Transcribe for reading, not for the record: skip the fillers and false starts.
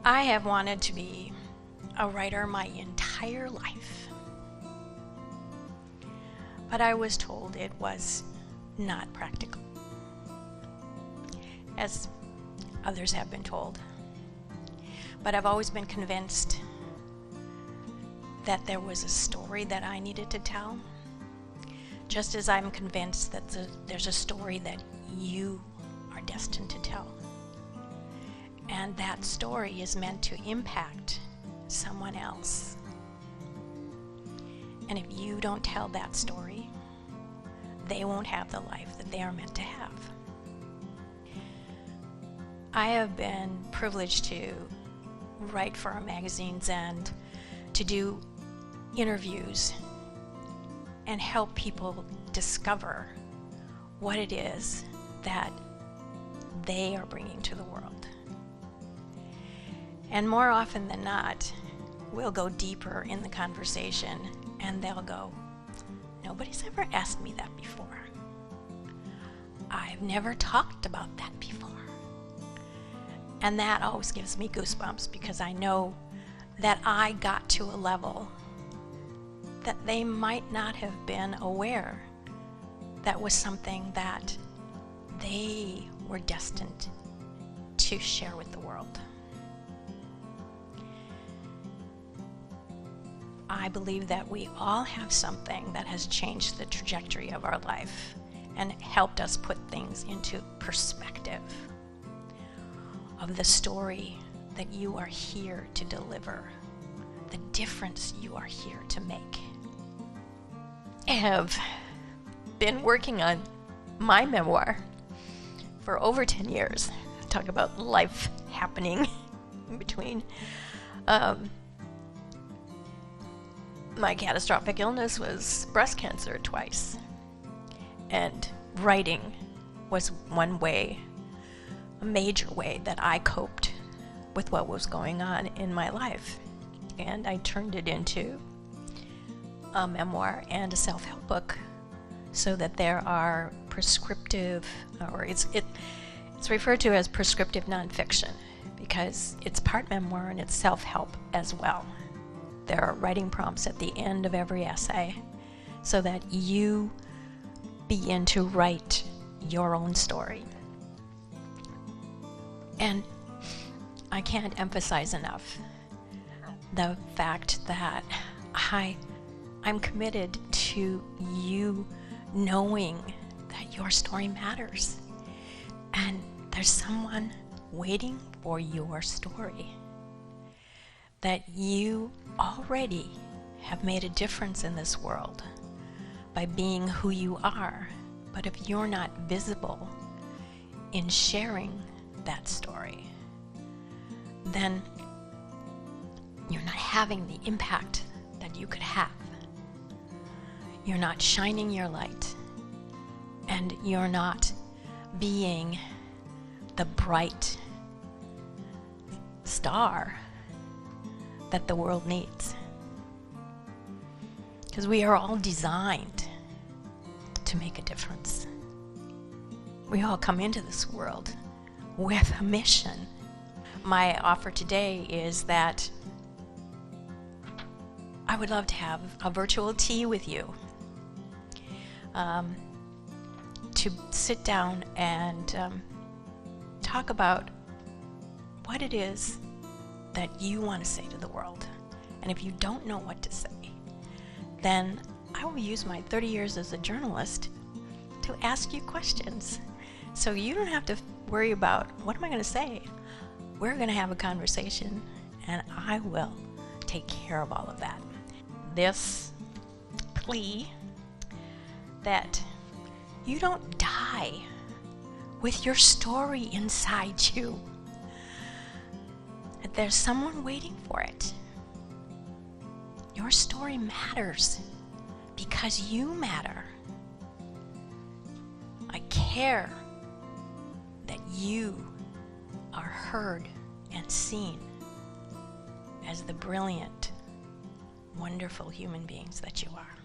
I have wanted to be a writer my entire life, but I was told it was not practical, as others have been told. But I've always been convinced that there was a story that I needed to tell, just as I'm convinced that there's a story that you are destined to tell. And that story is meant to impact someone else. And if you don't tell that story, they won't have the life that they are meant to have. I have been privileged to write for our magazines and to do interviews and help people discover what it is that they are bringing to the world. And more often than not, we'll go deeper in the conversation and they'll go, nobody's ever asked me that before. I've never talked about that before. And that always gives me goosebumps because I know that I got to a level that they might not have been aware that was something that they were destined to share with the world. I believe that we all have something that has changed the trajectory of our life and helped us put things into perspective of the story that you are here to deliver, the difference you are here to make. I have been working on my memoir for over 10 years. Talk about life happening in between. My catastrophic illness was breast cancer twice, and writing was one way, a major way that I coped with what was going on in my life, and I turned it into a memoir and a self-help book so that there are prescriptive, or it's referred to as prescriptive nonfiction because it's part memoir and it's self-help as well. There are writing prompts at the end of every essay so that you begin to write your own story. And I can't emphasize enough the fact that I'm committed to you knowing that your story matters and there's someone waiting for your story, that you already have made a difference in this world by being who you are. But if you're not visible in sharing that story, then you're not having the impact that you could have. You're not shining your light, and you're not being the bright star that the world needs. Because we are all designed to make a difference. We all come into this world with a mission. My offer today is that I would love to have a virtual tea with you, to sit down and talk about what it is that you want to say to the world. And if you don't know what to say, then I will use my 30 years as a journalist to ask you questions. So you don't have to worry about, what am I going to say? We're going to have a conversation, and I will take care of all of that. This plea that you don't die with your story inside you, that there's someone waiting for it. Your story matters because you matter. I care that you are heard and seen as the brilliant, wonderful human beings that you are.